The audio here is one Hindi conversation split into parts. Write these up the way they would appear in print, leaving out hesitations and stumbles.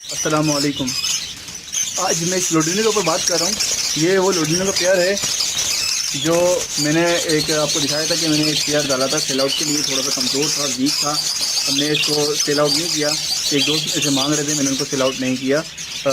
अस्सलामुअलैकुम। आज मैं इस लोडिनो के ऊपर बात कर रहा हूँ। ये वो लोडिनो का पेयर है जो मैंने एक आपको दिखाया था कि मैंने एक पेयर डाला था सेल आउट के लिए। थोड़ा सा कमज़ोर था, वीक था, हमने इसको सेल आउट नहीं किया। एक दोस्त ऐसे मांग रहे थे, मैंने उनको सेल आउट नहीं किया,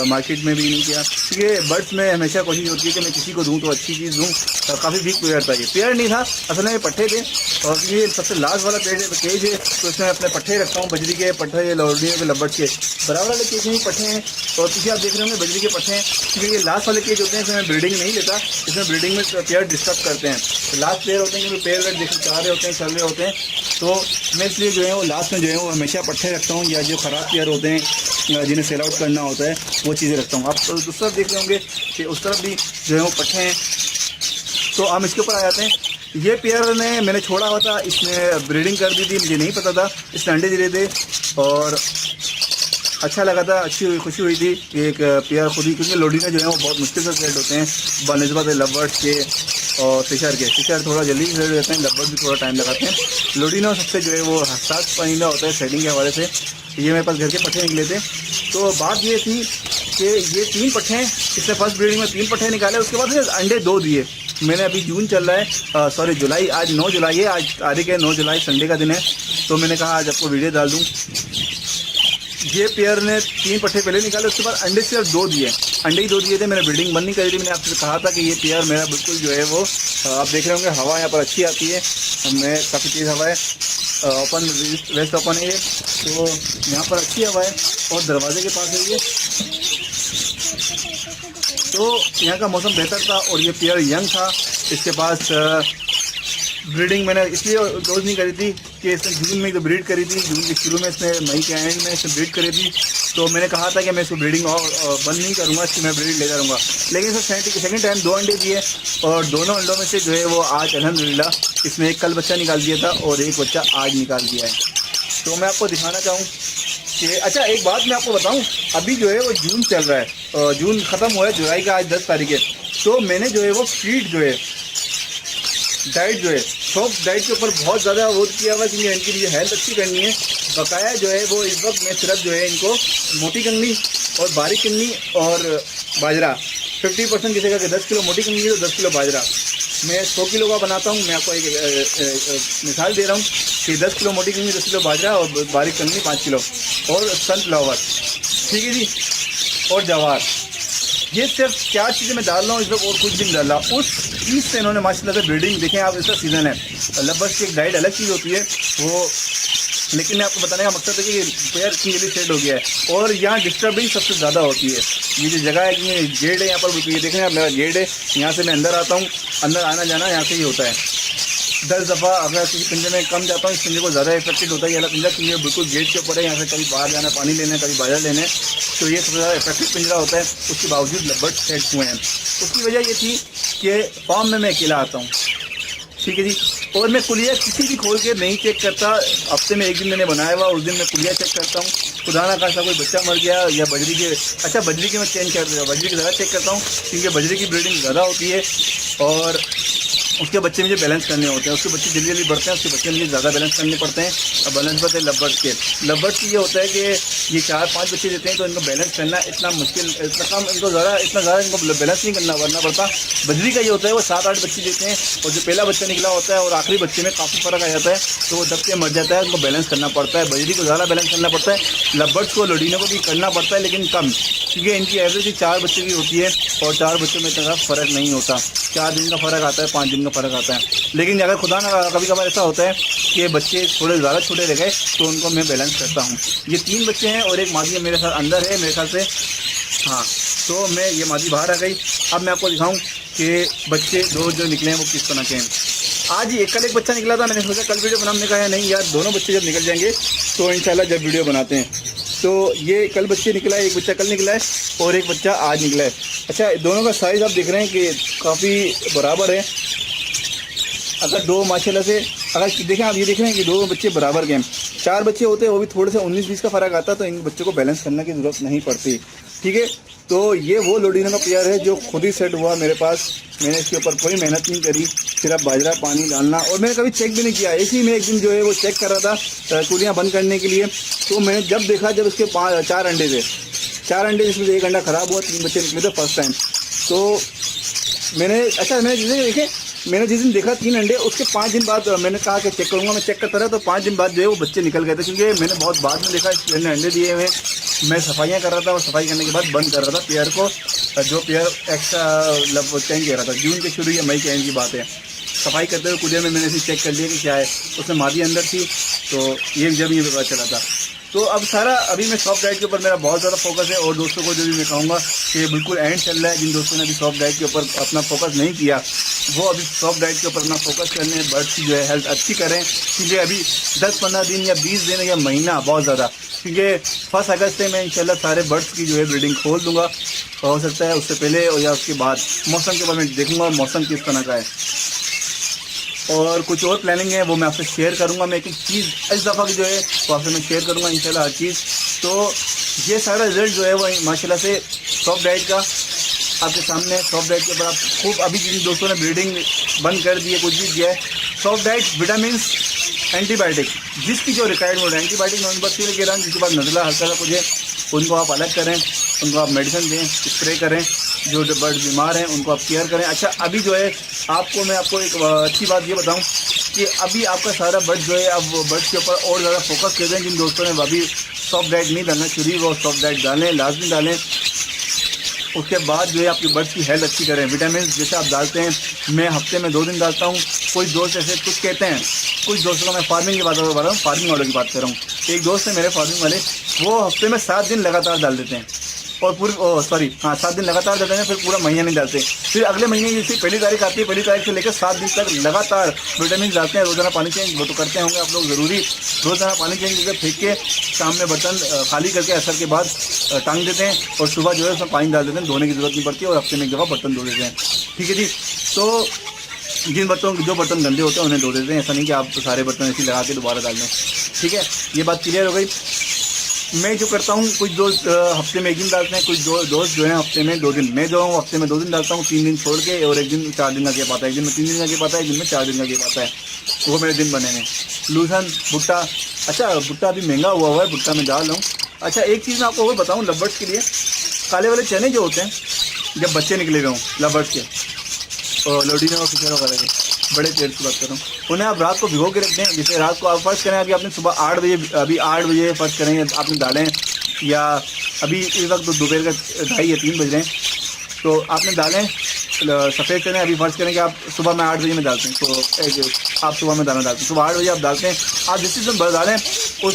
मार्केट में भी नहीं किया, क्योंकि बर्ड्स में हमेशा कोशिश होती है कि मैं किसी को दूं तो अच्छी चीज़ दूं। काफ़ी वीक पेयर था, ये पेयर नहीं था असल में, पट्टे थे। और ये सबसे लास्ट वाला केज है तो इसमें अपने पट्टे रखता हूँ, बजरी के पट्टे, लोडिनो के लब्बड़ के बराबर वाले केज में पट्टे हैं। और पीछे आप देख रहे होंगे बजरी के पट्टे हैं, क्योंकि ये लास्ट वाले केज होते हैं, इसमें ब्रीडिंग नहीं लेता। इसमें ब्रीडिंग में पेयर डिस्टर्ब करते हैं। तो लास्ट पेयर होते हैं क्योंकि पेयर वेयर देख चाह रहे होते हैं, चल रहे होते हैं, तो मैं इसलिए जो है वो लास्ट में जो है वो हमेशा पट्टे रखता हूँ, या जो ख़राब पेयर होते हैं जिन्हें सेल आउट करना होता है वो चीज़ें रखता हूँ। आप दूसरी तरफ देख रहे होंगे कि उस तरफ भी जो है वो पट्टे हैं। तो हम इसके ऊपर आ जाते हैं। ये पेयर ने मैंने छोड़ा हुआ था, इसने ब्रीडिंग कर दी थी, मुझे नहीं पता था, इसने अंडे दिए थे और अच्छा लगा था, अच्छी खुशी हुई थी कि एक पेयर खुद ही, क्योंकि लोडिनो जो है वो बहुत मुश्किल से सेट होते हैं बनस्बत लवर्स के और फिशर के। फिशर थोड़ा जल्दी सेट रहते हैं, लवर्स भी थोड़ा टाइम लगाते हैं। लोडिनो सबसे जो है वो हसास परिंदा होता है सेटिंग के हवाले से। ये मेरे पास घर के पट्टे निकले थे। तो बात ये थी कि ये 3 पट्टे हैं, इसने फर्स्ट ब्रीडिंग में 3 पट्टे निकाले, उसके बाद अंडे 2 दिए। मैंने अभी जून चल रहा है, सॉरी जुलाई, आज 9 जुलाई है, आज तारीख है 9 जुलाई, संडे का दिन है। तो मैंने कहा आज आपको वीडियो डाल दूँ। ये पेयर ने 3 पट्टे पहले निकाले, उसके बाद अंडे सिर्फ 2 दिए, अंडे ही 2 दिए थे। मैंने ब्रीडिंग बंद नहीं करी थी। मैंने आपसे कहा था कि ये पेयर मेरा बिल्कुल जो है वो, आप देख रहे होंगे हवा यहाँ पर अच्छी आती है, मैं काफ़ी तेज़ हवा है, ओपन वेस्ट ओपन है ये, तो यहाँ पर अच्छी हवा है और दरवाजे के पास है ये, तो यहाँ का मौसम बेहतर था। और ये पेयर यंग था, इसके पास ब्रीडिंग मैंने इसलिए रोज़ नहीं करी थी कि इसने जून में तो ब्रीड करी थी, जून के शुरू में इसने, मई के एंड में इसने ब्रीड करी थी। तो मैंने कहा था कि मैं इसको ब्रीडिंग और बंद नहीं करूँगा, इसकी मैं ब्रीड लेता रहूँगा। लेकिन इसने सेकंड टाइम 2 अंडे दिए और दोनों अंडों में से जो है वो आज अल्हम्दुलिल्लाह इसमें एक कल बच्चा निकाल दिया था और एक बच्चा आज निकाल दिया है। तो मैं आपको दिखाना चाहूँ कि अच्छा एक बात मैं आपको बताऊँ, अभी जो है वो जून चल रहा है, जून ख़त्म हुआ है, जुलाई का आज 10 तारीख है। तो मैंने जो है वो फीड जो है, डाइट जो है, सॉफ्ट डाइट के ऊपर बहुत ज़्यादा वो किया हुआ, क्योंकि इनकी लिए हेल्थ अच्छी करनी है। बकाया जो है वो इस वक्त मैं सिर्फ जो है इनको मोटी कंगनी और बारीक कंगनी और बाजरा 50% किसी का 10 किलो मोटी कंगनी तो 10 किलो बाजरा, मैं 100 किलो का बनाता हूँ। मैं आपको एक मिसाल दे रहा हूँ कि 10 किलो मोटी कंगनी, 10 किलो बाजरा और बारीक कंगनी 5 किलो, और सनफ्लावर, ठीक है जी, और जवार। ये सिर्फ 4 चीज़ें मैं डाल रहा हूँ इस वक्त, और कुछ भी नहीं डाल रहा। उस चीज़ से इन्होंने माशाल्लाह से ब्रीडिंग, देखें आप, इसका सीज़न है, लवर्स की एक डाइट अलग चीज़ होती है वो, लेकिन मैं आपको बताने का मकसद है कि पेयर की जल्दी सेट हो गया है। और यहाँ डिस्टर्बिंग सबसे ज़्यादा होती है। ये जो जगह है कि गेट है यहाँ पर, ये देख रहे हैं आप, मेरा गेट है, यहाँ से मैं अंदर आता हूँ, अंदर आना जाना यहाँ से ही होता है। 10 दफ़ा अगर किसी पिंजरे में कम जाता हूँ, इस पिंजरे को ज़्यादा इफेक्टेड होता है ये वाला पिंजरा, क्योंकि बिल्कुल गेट के ऊपर है, यहाँ से कभी बाहर जाना पानी लेना, कभी बाजार लेने, तो ये सबसे ज़्यादा इफेक्टिव पिंजरा होता है। उसके बावजूद लब्बड़ सेट हुए हैं। उसकी वजह ये थी कि फार्म में मैं अकेला आता हूँ, ठीक है जी, और मैं कुलिया किसी भी खोल के नहीं चेक करता। हफ्ते में एक दिन मैंने बनाया हुआ, उस दिन मैं कुलिया चेक करता हूँ। खुदा ना खासा कोई बच्चा मर गया या बजरी के, अच्छा बजरी के मैं चेंज कर दूँगा, बजरी की ज़्यादा चेक करता हूँ, क्योंकि बजरी की ब्रीडिंग ज़्यादा होती है और उसके बच्चे मुझे बैलेंस करने होते हैं। उसके बच्चे जल्दी जल्दी बढ़ते हैं, उसके बच्चे मुझे ज़्यादा बैलेंस करने पड़ते हैं। और बनस्बत है लवर्स के, लवर्स की ये होता है कि ये 4-5 बच्चे देते हैं, तो इनको बैलेंस करना इतना मुश्किल, इतना कम, इतना ज़्यादा इनको बैलेंस नहीं करना पड़ता। बजरी का ये होता है वो 7-8 बच्चे देते हैं, और जो पहला बच्चा निकला होता है और आखिरी बच्चे में काफ़ी फ़र्क आ जाता है, तो वो दब के मर जाता है, उनको बैलेंस करना पड़ता है। बजरी को ज़्यादा बैलेंस करना पड़ता है, लवर्स को, लोडिनो को भी करना पड़ता है, लेकिन कम, क्योंकि इनकी एवरेज ही 4 बच्चे की होती है और 4 बच्चों में इतना फ़र्क नहीं होता। 4 दिन का फ़र्क आता है, 5 दिन का फ़र्क आता है। लेकिन अगर खुदा ना कभी कभार ऐसा होता है कि बच्चे थोड़े ज़्यादा छोटे रह गए, तो उनको मैं बैलेंस करता हूँ। ये 3 बच्चे हैं और एक मादी मेरे साथ अंदर है मेरे ख्याल से, हाँ, तो मैं ये मादी बाहर आ गई। अब मैं आपको दिखाऊँ कि बच्चे 2 जो निकले हैं वो किस तरह के हैं। आज ही कल एक बच्चा निकला था, मैंने सोचा कल वीडियो बनाने का है, नहीं यार, दोनों बच्चे जब निकल जाएंगे तो इंशाल्लाह जब वीडियो बनाते हैं। तो ये कल बच्चे निकला है, एक बच्चा कल निकला है और एक बच्चा आज निकला है। अच्छा, दोनों का साइज़ आप देख रहे हैं कि काफ़ी बराबर है। अगर 2 माशाल्लाह से, अगर देखें आप, ये देख रहे हैं कि 2 बच्चे बराबर के हैं। 4 बच्चे होते हैं वो भी थोड़े से 19-20 का फ़र्क आता, तो इन बच्चों को बैलेंस करने की ज़रूरत नहीं पड़ती, ठीक है। तो ये वो लोडिनो का पेयर है जो खुद ही सेट हुआ मेरे पास। मैंने इसके ऊपर कोई मेहनत नहीं करी, सिर्फ बाजरा, पानी डालना, और मैंने कभी चेक भी नहीं किया। इसी में एक दिन जो है वो चेक कर रहा था कुलियाँ बंद करने के लिए, तो मैंने जब देखा, जब इसके 4 अंडे थे, 4 अंडे जिसमें से 1 अंडा ख़राब हुआ, 3 बच्चे निकले थे फर्स्ट टाइम। तो मैंने जिस दिन देखा 3 अंडे, उसके 5 दिन बाद मैंने कहा कि चेक करूँगा। मैं चेक करता रहा तो 5 दिन बाद जो है वो बच्चे निकल गए थे, क्योंकि मैंने बहुत बाद में देखा इस अंडे दिए हुए। मैं सफाइयाँ कर रहा था और सफाई करने के बाद बंद कर रहा था पेयर को, जो पेयर एक्स्ट्रा मतलब चेंज कर रहा था। जून के शुरू या मई के एंड की बात है। सफाई करते हुए कुलियर में मैंने इसे चेक कर लिया कि क्या है, उसमें मादी अंदर थी, तो ये जब ये पता चला था। तो अब सारा अभी मैं सॉफ्ट डाइट के ऊपर मेरा बहुत ज़्यादा फोकस है। और दोस्तों को जो भी मैं कहूँगा कि बिल्कुल एंड चल रहा है, जिन दोस्तों ने अभी सॉफ्ट डाइट के ऊपर अपना फोकस नहीं किया, वो अभी सॉफ्ट डाइट के ऊपर अपना फोकस कर लें, बर्ड्स की जो है हेल्थ अच्छी करें। क्योंकि अभी 10-15 दिन या 20 दिन या महीना बहुत ज़्यादा, क्योंकि 1 अगस्त से मैं इंशाल्लाह सारे बर्ड्स की जो है ब्रीडिंग खोल दूँगा। हो सकता है उससे पहले या उसके बाद मौसम के बारे में देखूँगा मौसम किस तरह का है, और कुछ और प्लानिंग है वो मैं आपसे शेयर करूंगा। मैं एक चीज़ इस दफ़ा की जो है वो आपसे मैं शेयर करूंगा इंशाल्लाह हर चीज़। तो ये सारा रिजल्ट जो है वो माशाल्लाह से सॉफ्ट डाइट का आपके सामने। सॉफ्ट डाइट के ऊपर आप खूब, अभी जिन दोस्तों ने ब्रीडिंग बंद कर दी है, कुछ भी किया है, सॉफ्ट डाइट विटामिन एंटीबायोटिक जिसकी जो रिक्वायरमेंट है, एंटीबायोटिक नॉन बक्टीरियल के रंग, जिसके बाद नज़ला हल्का सा कुछ है, उनको आप अलग करें, उनको आप मेडिसिन दें, स्प्रे करें। जो बर्ड बीमार हैं उनको आप केयर करें। अच्छा, अभी जो है मैं आपको एक अच्छी बात ये बताऊं कि अभी आपका सारा बर्ड जो है अब बर्ड्स के ऊपर और ज़्यादा फोकस कर दें। जिन दोस्तों ने अभी सॉफ्ट डाइट नहीं डालना शुरू, वो सॉफ्ट डाइट डालें, लाजमी डालें। उसके बाद जो है आपकी बर्ड्स की हेल्थ अच्छी करें। विटामिन जैसे आप डालते हैं, मैं हफ्ते में 2 दिन डालता हूँ। कुछ दोस्त ऐसे कुछ कहते हैं, कुछ दोस्तों को मैं फार्मिंग की बात कर रहा हूँ, फार्मिंग वालों की बात कर रहा हूँ। एक दोस्त है मेरे फार्मिंग वाले, वो हफ्ते में 7 दिन लगातार डाल देते हैं, और पूरी 7 दिन लगातार डालते हैं, फिर पूरा महीना नहीं डालते। फिर अगले महीने जैसे 1 तारीख आती है, 1 तारीख से लेकर 7 दिन तक लगातार विटामिन डालते हैं। रोज़ाना पानी चेंज वो तो करते होंगे आप लोग ज़रूरी, रोज़ाना पानी चेंज करके फेंक के शाम में बर्तन खाली करके असर के बाद टांग देते हैं, और सुबह जो है उसमें पानी डाल देते हैं, धोने की ज़रूरत नहीं पड़ती, और हफ्ते में एक दफ़ा बर्तन धो देते हैं। ठीक है जी। तो जो बर्तन गंदे होते हैं उन्हें धो देते हैं, ऐसा नहीं कि आप सारे बर्तन ऐसे लगा के दोबारा डाल दें। ठीक है, ये बात क्लियर हो गई। मैं जो करता हूँ, कुछ दोस्त हफ्ते में 1 दिन डालते हैं, कुछ दोस्त जो है हफ्ते में 2 दिन। मैं जो हूँ हफ्ते में 2 दिन डालता हूँ, 3 दिन छोड़ के, और 1 दिन 4 दिन का गैप आता है। 1 दिन में 3 दिन का गैप आता है, 1 दिन में 4 दिन का गैप आता है। वो मेरे दिन बने हैं। लूसन भुट्टा, अच्छा भुट्टा अभी महंगा हुआ है, भुट्टा में डाल रहा हूँ। अच्छा, एक चीज़ मैं आपको और बताऊँ, लवर्स के लिए काले वाले चने जो होते हैं, जब बच्चे निकले हुए हों लवर्स के, और लोडीनो और फिशर वगैरह के, बड़े पेड़ की बात कर रहा हूँ, उन्हें आप रात को भिगो के रख दें। जैसे रात को आप फर्स्ट करें, अभी आपने सुबह 8 बजे फर्स्ट करें, आपने डालें, या अभी इस वक्त तो दोपहर का 2:30 या 3 बज रहे हैं, तो आपने डालें सफ़ेद चने। अभी फर्स्ट करें कि आप सुबह में 8 बजे में डालते हैं, तो आप सुबह में दाना डालते हैं, सुबह 8 बजे आप डालते हैं। आप जिस चीज़ में डालें, उस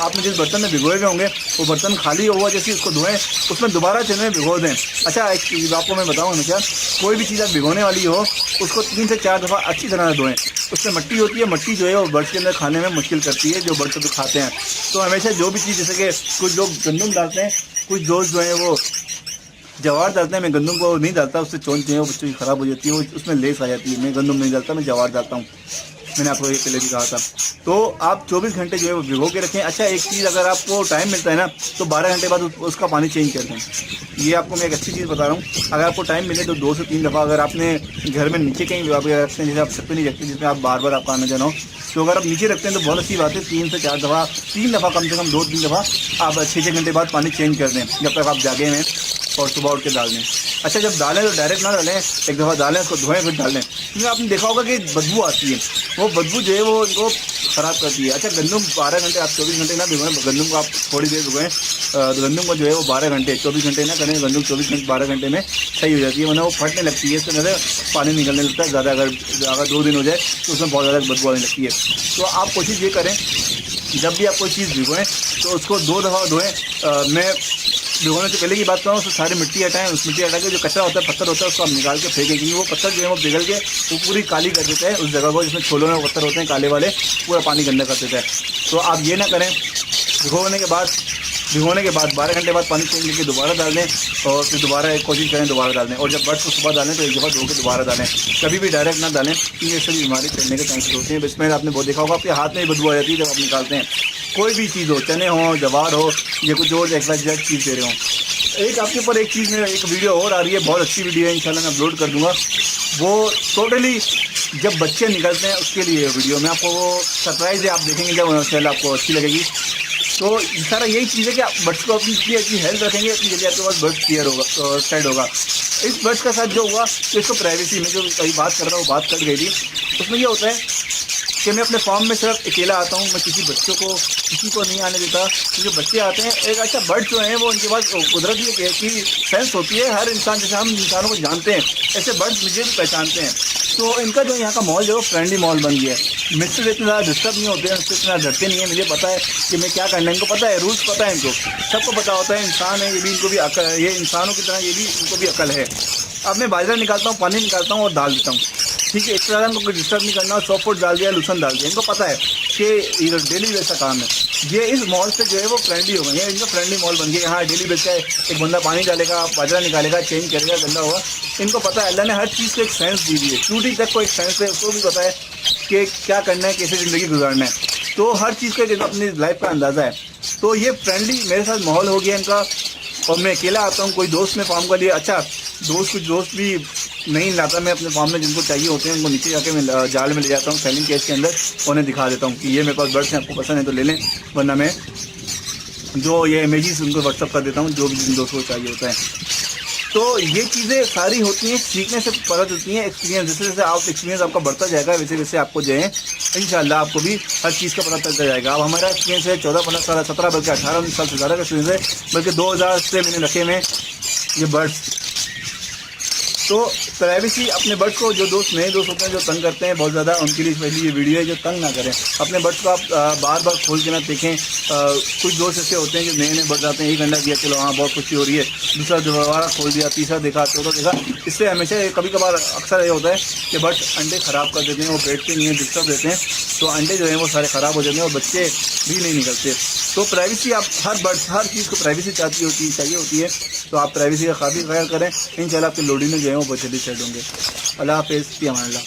आपने जिस बर्तन में भिगोए हुए होंगे वो बर्तन खाली हुआ जैसे उसको धोएं, उसमें दोबारा चने भिगो दें। अच्छा, एक चीज़ आपको मैं बताऊँ हमेशा, कोई भी चीज़ आप भिगोने वाली हो उसको 3 से 4 दफ़ा अच्छी तरह धोएं। उसमें मिट्टी होती है, मिट्टी जो है वो बर्ड्स के अंदर खाने में मुश्किल करती है, जो बर्ड्स तो खाते हैं। तो हमेशा जो भी चीज़, जैसे कि कुछ लोग गंदम डालते हैं, कुछ दोस्त जो है वो जवार डालते हैं। मैं गंदम को नहीं डालता, उससे चोंच जो है वो बच्चों की ख़राब हो जाती है, वो उसमें लेस आ जाती है। मैं गंदम नहीं डालता, मैं जवार डालता हूँ। मैंने आपको ये पहले भी कहा था। तो आप 24 घंटे जो है वो भिगो के रखें। अच्छा, एक चीज़, अगर आपको टाइम मिलता है ना, तो 12 घंटे बाद उसका पानी चेंज कर दें। ये आपको मैं एक अच्छी चीज़ बता रहा हूँ। अगर आपको टाइम मिले तो 2 से 3 दफ़ा, अगर आपने घर में नीचे कहीं रखते हैं, जैसे आप छत पे नहीं रखते, जिसमें आप बार बार आपका आना जाना हो, तो अगर आप नीचे रखते हैं तो बहुत अच्छी बात है। 3 से 4 दफ़ा, 3 दफ़ा कम से कम, 2-3 दफ़ा आप 6-6 घंटे बाद पानी चेंज कर दें, जब तक आप जागे हैं, और सुबह उठ के डाल दें। अच्छा, जब डालें तो डायरेक्ट ना डालें, एक दफ़ा डालें, उसको धोएं, फिर डालें, क्योंकि आपने देखा होगा कि बदबू आती है। वो बदबू जो है वो इनको ख़राब करती है। अच्छा, गंदम 12 घंटे, आप 24 घंटे ना भिगोएं, गंदम को आप थोड़ी देर भिगोएं। गंदम को जो है वो 12 घंटे, 24 घंटे ना करें, गंदम 24 घंटे 12 घंटे में सही हो जाती है, वरना वो फटने लगती है, इसके अंदर पानी निकलने लगता है ज़्यादा। अगर 2 दिन हो जाए तो उसमें बहुत ज़्यादा बदबू आने लगती है। तो आप कोशिश ये करें, जब भी आप कोई चीज़ भिगोएं तो उसको 2 दफ़ा धोएं। मैं भिगोने से पहले की बात करूँ, उससे सारी मिट्टी हटाएं। उस मिट्टी हटा के जो कचरा होता है, पत्थर होता है, उसको आप निकाल के फेंकें, क्योंकि वो पत्थर जो है वो पिघल के वो पूरी काली कर देता है उस जगह को, जिसमें छोलों में पत्थर होते हैं काले वाले, पूरा पानी गंदा कर देता है। तो आप ये ना करें। भिगोने के बाद 12 घंटे बाद पानी चेंज करके दोबारा डाल दें, और फिर दोबारा एक कोशिश करें दोबारा डाल दें। और जब बर्ड्स को सुबह डालें तो एक दफ़ा धो के दोबारा डालें, कभी भी डायरेक्ट ना डालें, क्योंकि इससे बीमारी फैलने के चांसेस होते हैं। इसमें आपने बहुत देखा होगा, आपके हाथ में ही बदबू आ जाती है जब आप निकालते हैं। कोई भी चीज़ हो, चने हो, जवार हो, या कुछ और एक्सवाइजेड चीज़ दे रहे हो। एक आपके ऊपर एक चीज़ में एक वीडियो और आ रही है, बहुत अच्छी वीडियो है, इंशाल्लाह मैं अपलोड कर दूँगा। वो टोटली जब बच्चे निकलते हैं उसके लिए वीडियो, मैं आपको वो सरप्राइज़ है, आप देखेंगे जब इंशाल्लाह आपको अच्छी लगेगी। तो सारा यही चीज़ है कि आप बर्ड्स को अपनी अच्छी हेल्थ रखेंगे, अपनी जल्दी आपके पास बर्ड्स क्लियर होगा, सेट होगा। इस बर्ड्स का साथ जो हुआ तो इसको प्राइवेसी में जो कहीं बात कर रहा हूँ वो बात कट गई थी। उसमें ये होता है कि मैं अपने फार्म में सिर्फ अकेला आता हूँ, मैं किसी बच्चों को किसी को नहीं आने देता। जो बच्चे आते हैं एक अच्छा बर्ड जो हैं वो उनके पास कुदरत ये की सेंस होती है, हर इंसान जैसे हम इंसानों को जानते हैं ऐसे बर्ड्स मुझे भी पहचानते हैं। तो इनका जो यहाँ का माहौल जो है फ्रेंडली माहौल बन गया है। मुझसे इतना ज़्यादा डिस्टर्ब नहीं होते हैं, मुझसे इतना डरते नहीं है। मुझे पता है कि मैं क्या करना है, इनको पता है, रूल्स पता है इनको, सबको पता होता है। इंसान है ये भी, इनको भी अकल है, ये इंसानों की तरह ये भी, इनको भी अकल है। अब मैं बाजरा निकालता हूँ, पानी निकालता हूँ और डाल देता हूँ, ठीक है। इस तरह इनको कोई डिस्टर्ब नहीं करना। 100 फुट डाल दिया, लूसन डाल दिया, इनको पता है कि डेली वैसा काम है। ये इस मॉल से जो है वो फ्रेंडली हो गए, इनका फ्रेंडली मॉल बन गया। यहाँ डेली बेस का एक बंदा पानी डालेगा, बाजरा निकालेगा, चेंज करेगा, गंदा होगा। इनको पता है, अल्लाह ने हर चीज़ को एक साइंस दी हुई है। चूटी तक को एक साइंस है, उसको भी पता है कि क्या करना है, कैसे ज़िंदगी गुजारना है। तो हर चीज़ का अपनी लाइफ का अंदाज़ा है। तो ये फ्रेंडली मेरे साथ माहौल हो गया इनका। और मैं अकेला आता हूँ, कोई दोस्त में फार्म का लिए, अच्छा कुछ दोस्त भी नहीं लाता मैं अपने फार्म में, जिनको चाहिए होते हैं उनको नीचे जाके मैं जाल में ले जाता हूँ सेलिंग केस के अंदर, उन्हें दिखा देता हूँ कि ये मेरे पास बर्ड्स हैं, आपको पसंद है तो ले लें, वरना मैं जो ये इमेजेस उनको व्हाट्सअप कर देता हूँ जो भी जिन दोस्तों को चाहिए होता है। तो ये चीज़ें सारी होती हैं, सीखने से पता होती हैं, एक्सपीरियंस जैसे जैसे आप एक्सपीरियंस आपका बढ़ता जाएगा वैसे वैसे आपको जो है इंशाल्लाह आपको भी हर चीज़ का पता चलता जाएगा। अब हमारा एक्सपीरियंस है 14-15 साल, 17 बल्कि 18 साल से ज़्यादा का एक्सपीरियंस है, बल्कि 2000 से मैंने रखे में ये बर्ड्स। तो प्राइवेसी अपने बर्ड्स को, जो दोस्त नए दोस्त होते हैं जो तंग करते हैं बहुत ज़्यादा, उनके लिए पहले ये वीडियो है, जो तंग ना करें अपने बर्ड्स को। आप बार बार खोल के ना देखें। कुछ दोस्त ऐसे होते हैं जो नए नए बर्ड्स आते हैं, एक अंडा दिया चलो हाँ बहुत खुशी हो रही है, दूसरा दोबारा खोल दिया, तीसरा देखा, चौथा देखा। इससे हमेशा कभी कभार अक्सर ये होता है कि बर्ड्स अंडे ख़राब कर देते हैं, वो बैठते नहीं हैं, डिस्टर्ब देते हैं, तो अंडे जो हैं वो सारे ख़राब हो जाते हैं और बच्चे भी नहीं निकलते। तो प्राइवेसी, आप हर चीज़ को प्राइवेसी चाहिए होती है, तो आप प्राइवेसी का काफ़ी ख्याल करें। इंशाल्लाह आपके लोडिंग में जो है वो बहुत जल्दी सेट होंगे। अल्लाह हाफ़िज़, फ़ी अमान अल्लाह।